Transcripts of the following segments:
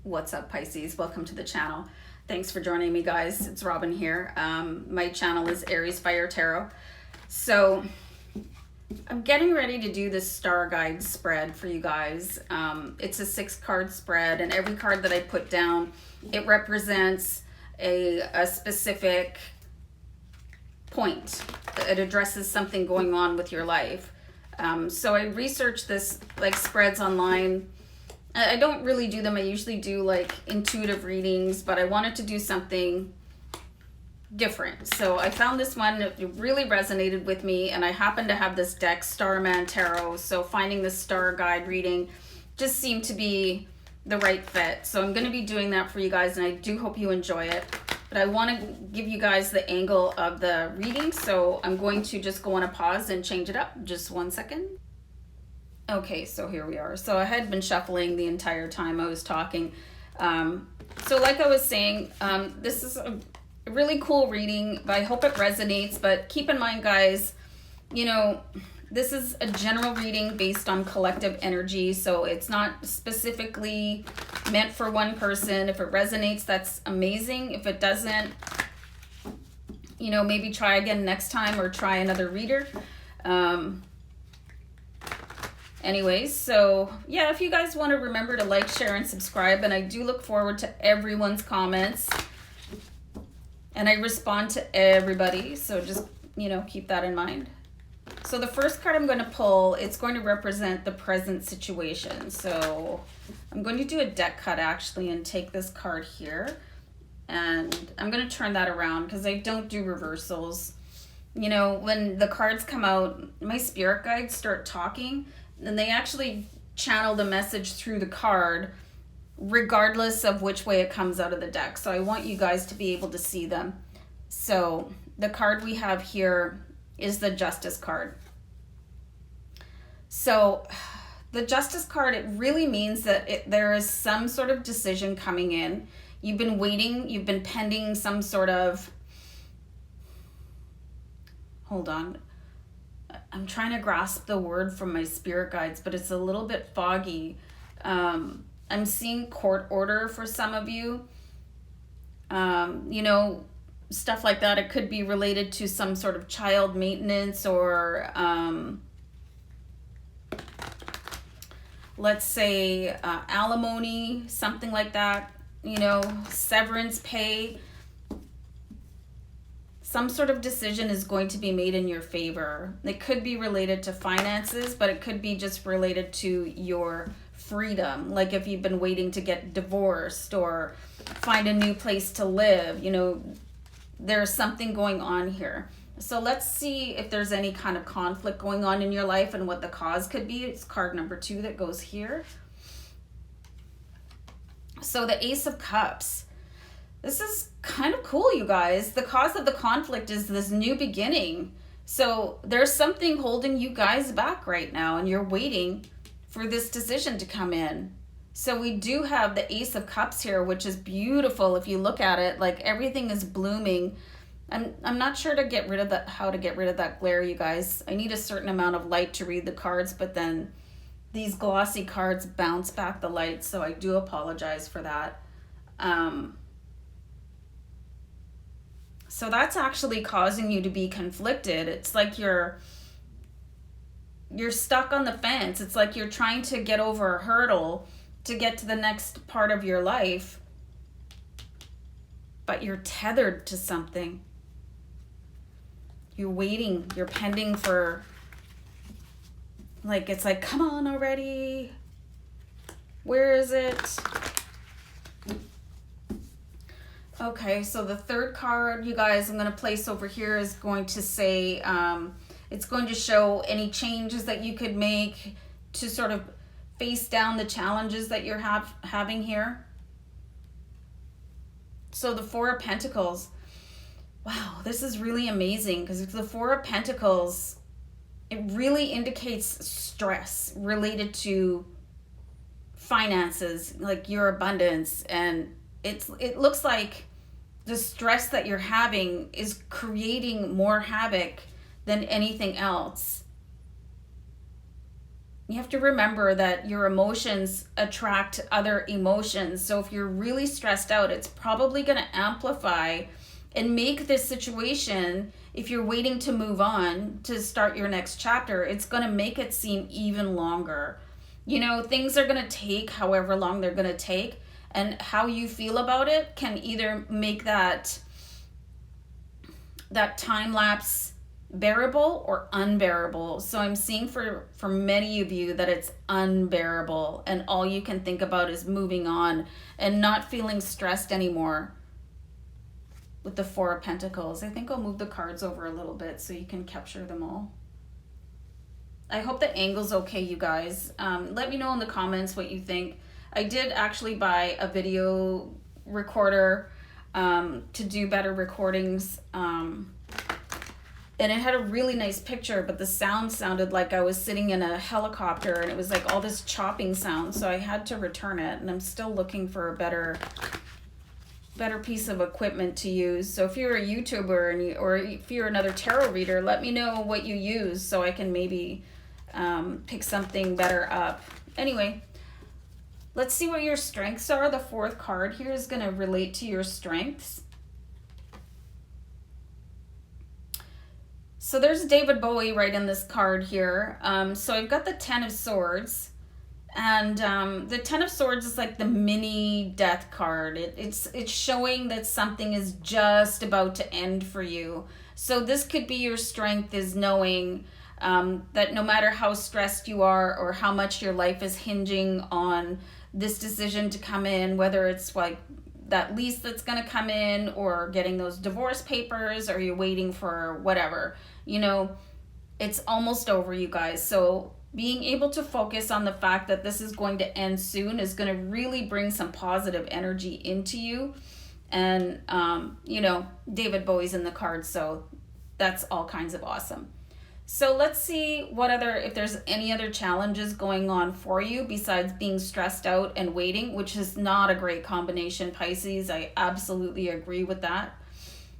What's up, Pisces? Welcome to the channel. Thanks for joining me, guys. It's Robin here. My channel is AriesFireTarot. So I'm getting ready to do this StarGuide spread for you guys. It's a 6-card spread, and every card that I put down, it represents a specific point. It addresses something going on with your life. So I researched this, like, spreads online. I don't really do them. I usually do like intuitive readings, but I wanted to do something different. So I found this one, it really resonated with me, and I happen to have this deck, Starman Tarot, so finding the StarGuide reading just seemed to be the right fit. So I'm going to be doing that for you guys, and I do hope you enjoy it. But I want to give you guys the angle of the reading, so I'm going to just go on a pause and change it up. Just 1 second. Okay, so here we are. So I had been shuffling the entire time I was talking. So like I was saying, this is a really cool reading, but I hope it resonates. But keep in mind, guys, you know, this is a general reading based on collective energy. So it's not specifically meant for one person. If it resonates, that's amazing. If it doesn't, you know, maybe try again next time or try another reader. Anyways, so yeah, if you guys want to remember to like, share, and subscribe, and I do look forward to everyone's comments, and I respond to everybody, so just, you know, keep that in mind. So the first card I'm going to pull, it's going to represent the present situation. So I'm going to do a deck cut actually and take this card here, and I'm going to turn that around because I don't do reversals. You know, when the cards come out, my spirit guides start talking, and they actually channel the message through the card regardless of which way it comes out of the deck. So I want you guys to be able to see them. So the card we have here is the Justice card. So the Justice card, it really means that there is some sort of decision coming in. You've been waiting, you've been pending some sort of, hold on, I'm trying to grasp the word from my spirit guides, but it's a little bit foggy. I'm seeing court order for some of you. You know, stuff like that. It could be related to some sort of child maintenance or, let's say, alimony, something like that. You know, severance pay. Some sort of decision is going to be made in your favor. It could be related to finances, but it could be just related to your freedom. Like if you've been waiting to get divorced or find a new place to live, you know, there's something going on here. So let's see if there's any kind of conflict going on in your life and what the cause could be. It's card number 2 that goes here. So the Ace of Cups. This is kind of cool, you guys. The cause of the conflict is this new beginning. So there's something holding you guys back right now, and you're waiting for this decision to come in. So we do have the Ace of Cups here, which is beautiful. If you look at it, like everything is blooming. I'm not sure to get rid of that, how to get rid of that glare, you guys. I need a certain amount of light to read the cards, but then these glossy cards bounce back the light, so I do apologize for that. So that's actually causing you to be conflicted. It's like you're stuck on the fence. It's like you're trying to get over a hurdle to get to the next part of your life, but you're tethered to something. You're waiting, you're pending for, like, it's like, come on already. Where is it? Okay, so the third card, you guys, I'm going to place over here is going to say, it's going to show any changes that you could make to sort of face down the challenges that you're having here. So the Four of Pentacles, wow, this is really amazing because the Four of Pentacles, it really indicates stress related to finances, like your abundance, and it looks like the stress that you're having is creating more havoc than anything else. you have to remember that your emotions attract other emotions. So if you're really stressed out, it's probably going to amplify and make this situation, if you're waiting to move on to start your next chapter, it's going to make it seem even longer. You know, things are going to take however long they're going to take, and how you feel about it can either make that time lapse bearable or unbearable. So I'm seeing for many of you that it's unbearable, and all you can think about is moving on and not feeling stressed anymore. With the Four of Pentacles, I think I'll move the cards over a little bit so you can capture them all. I hope the angle's okay, you guys. Let me know in the comments what you think. I did actually buy a video recorder to do better recordings. And it had a really nice picture, but the sound sounded like I was sitting in a helicopter, and it was like all this chopping sound. So I had to return it, and I'm still looking for a better piece of equipment to use. So if you're a YouTuber or if you're another tarot reader, let me know what you use so I can maybe pick something better up. Anyway, let's see what your strengths are. The fourth card here is going to relate to your strengths. So there's David Bowie right in this card here. So I've got the Ten of Swords. And the Ten of Swords is like the mini death card. It's showing that something is just about to end for you. So this could be your strength, is knowing that no matter how stressed you are or how much your life is hinging on this decision to come in, whether it's like that lease that's going to come in or getting those divorce papers, or you're waiting for whatever, you know, it's almost over, you guys. So being able to focus on the fact that this is going to end soon is going to really bring some positive energy into you. And, you know, David Bowie's in the card, so that's all kinds of awesome. So let's see if there's any other challenges going on for you besides being stressed out and waiting, which is not a great combination, Pisces. I absolutely agree with that.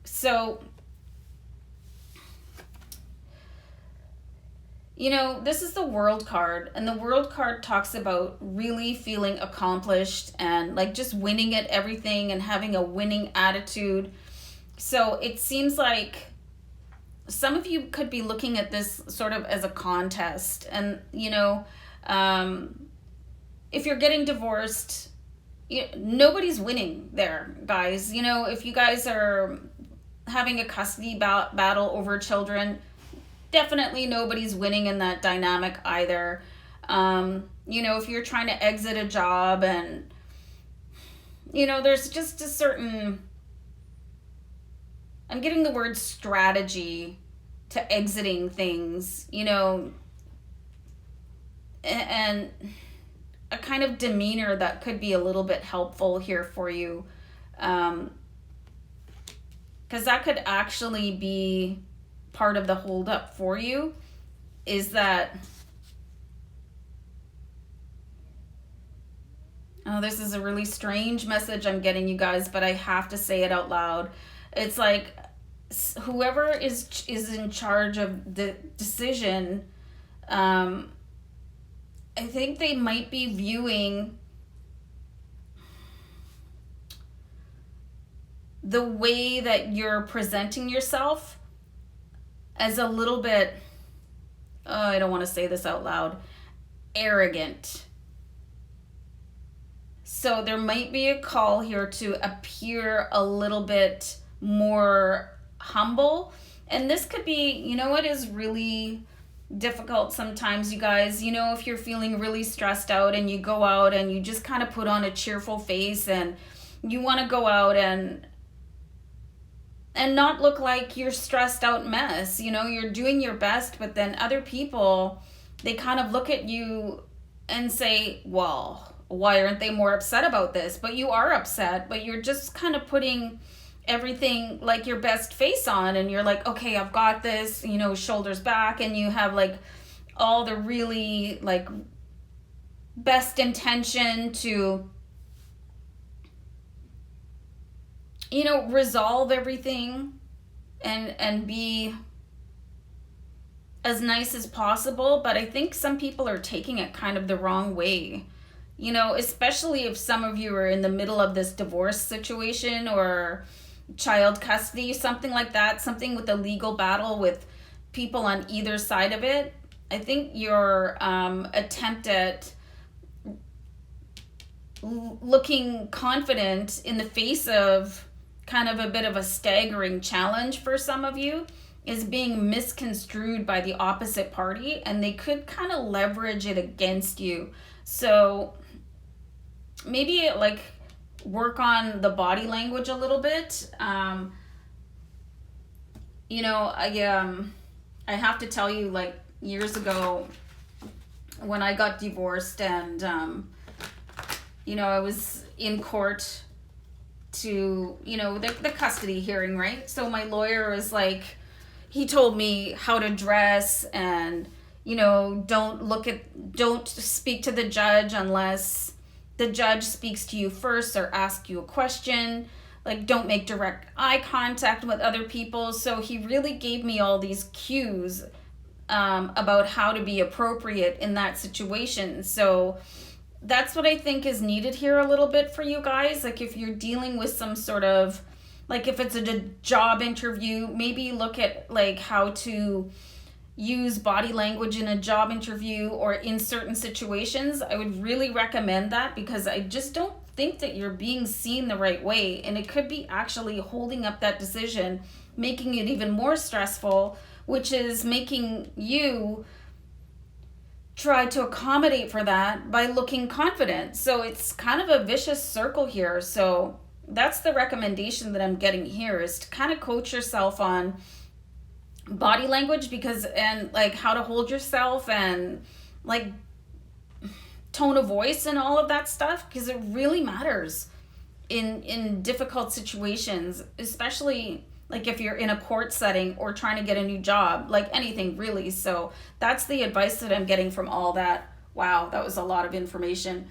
So, you know, this is the World card, and the World card talks about really feeling accomplished and like just winning at everything and having a winning attitude. So it seems like some of you could be looking at this sort of as a contest. And, you know, if you're getting divorced, nobody's winning there, guys. You know, if you guys are having a custody battle over children, definitely nobody's winning in that dynamic either. You know, if you're trying to exit a job and, you know, there's just a certain, I'm getting the word strategy to exiting things, you know, and a kind of demeanor that could be a little bit helpful here for you. Because that could actually be part of the holdup for you, is that, oh, this is a really strange message I'm getting, you guys, but I have to say it out loud. It's like whoever is in charge of the decision, I think they might be viewing the way that you're presenting yourself as a little bit, I don't want to say this out loud, arrogant. So there might be a call here to appear a little bit more humble. And this could be, you know, it is really difficult sometimes, you guys. You know, if you're feeling really stressed out and you go out and you just kind of put on a cheerful face and you want to go out and not look like you're stressed out mess. You know, you're doing your best, but then other people, they kind of look at you and say, well, why aren't they more upset about this? But you are upset, but you're just kind of putting everything like your best face on, and you're like, okay, I've got this, you know, shoulders back, and you have like all the really like best intention to, you know, resolve everything and be as nice as possible, but I think some people are taking it kind of the wrong way. You know, especially if some of you are in the middle of this divorce situation or child custody, something like that, something with a legal battle with people on either side of it. I think your attempt at looking confident in the face of kind of a bit of a staggering challenge for some of you is being misconstrued by the opposite party, and they could kind of leverage it against you. So maybe like work on the body language a little bit. You know, I have to tell you, like, years ago when I got divorced and you know, I was in court to, you know, the custody hearing, right? So my lawyer was like, he told me how to dress and, you know, don't speak to the judge unless the judge speaks to you first or asks you a question. Like, don't make direct eye contact with other people. So he really gave me all these cues about how to be appropriate in that situation. So that's what I think is needed here a little bit for you guys. Like, if you're dealing with some sort of, like, if it's a job interview, maybe look at like how to use body language in a job interview or in certain situations. I would really recommend that, because I just don't think that you're being seen the right way, and it could be actually holding up that decision, making it even more stressful, which is making you try to accommodate for that by looking confident. So it's kind of a vicious circle here. So that's the recommendation that I'm getting here, is to kind of coach yourself on body language, because, and like how to hold yourself and like tone of voice and all of that stuff, because it really matters in difficult situations, especially like if you're in a court setting or trying to get a new job, like anything really. So that's the advice that I'm getting from all that. Wow, that was a lot of information.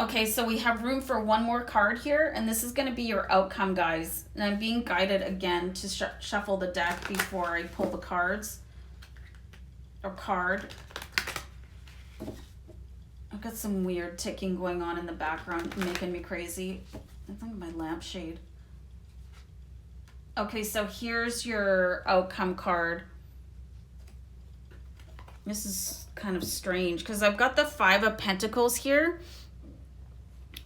Okay, so we have room for one more card here, and this is going to be your outcome, guys. And I'm being guided again to shuffle the deck before I pull the cards. Or card. I've got some weird ticking going on in the background, making me crazy. I think my lampshade. Okay, so here's your outcome card. This is kind of strange because I've got the 5 of Pentacles here.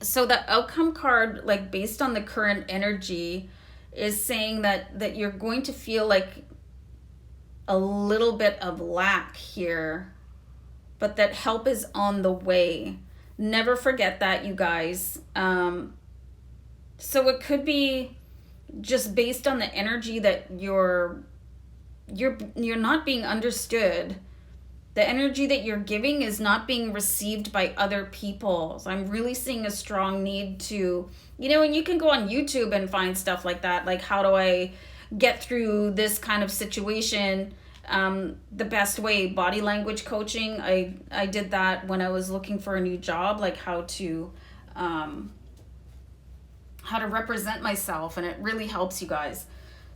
So the outcome card, like based on the current energy, is saying that you're going to feel like a little bit of lack here, but that help is on the way. Never forget that, you guys. So it could be just based on the energy that you're not being understood. The energy that you're giving is not being received by other people. So I'm really seeing a strong need to, you know, and you can go on YouTube and find stuff like that. Like, how do I get through this kind of situation the best way? Body language coaching. I did that when I was looking for a new job, like how to represent myself, and it really helps you guys.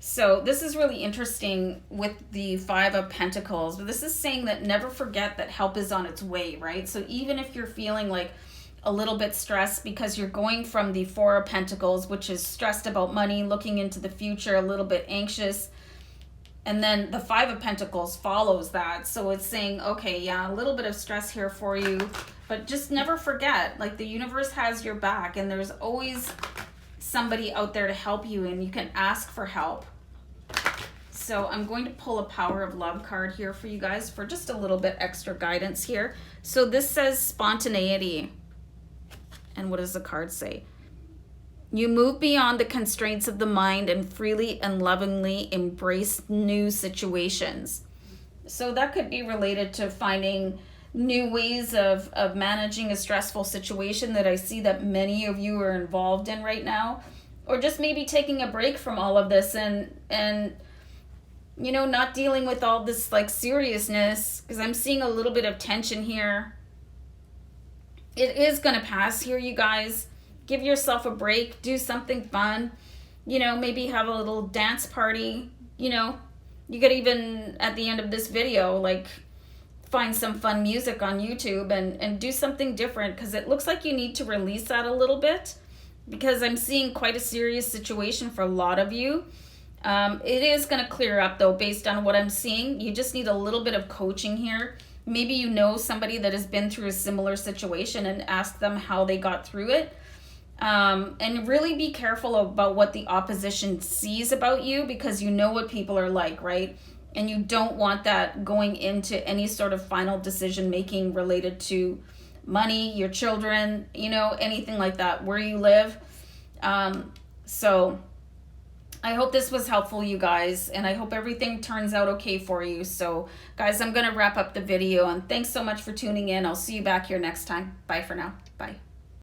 So this is really interesting with the 5 of Pentacles, but this is saying that never forget that help is on its way, right? So even if you're feeling like a little bit stressed because you're going from the 4 of Pentacles, which is stressed about money, looking into the future, a little bit anxious, and then the 5 of Pentacles follows that. So it's saying, okay, yeah, a little bit of stress here for you, but just never forget, like, the universe has your back, and there's always somebody out there to help you, and you can ask for help. So I'm going to pull a Power of Love card here for you guys for just a little bit extra guidance here. So this says spontaneity. And what does the card say? You move beyond the constraints of the mind and freely and lovingly embrace new situations. So that could be related to finding new ways of managing a stressful situation that I see that many of you are involved in right now, or just maybe taking a break from all of this and you know, not dealing with all this like seriousness, because I'm seeing a little bit of tension here. It is going to pass here, you guys. Give yourself a break, do something fun, you know, maybe have a little dance party, you know, You could even, at the end of this video, like, find some fun music on YouTube and do something different, because it looks like you need to release that a little bit, because I'm seeing quite a serious situation for a lot of you. It is going to clear up, though, based on what I'm seeing. You just need a little bit of coaching here. Maybe you know somebody that has been through a similar situation and ask them how they got through it. And really be careful about what the opposition sees about you, because you know what people are like, right? And you don't want that going into any sort of final decision making related to money, your children, you know, anything like that, where you live. So I hope this was helpful, you guys, and I hope everything turns out okay for you. So guys, I'm going to wrap up the video, and thanks so much for tuning in. I'll see you back here next time. Bye for now. Bye.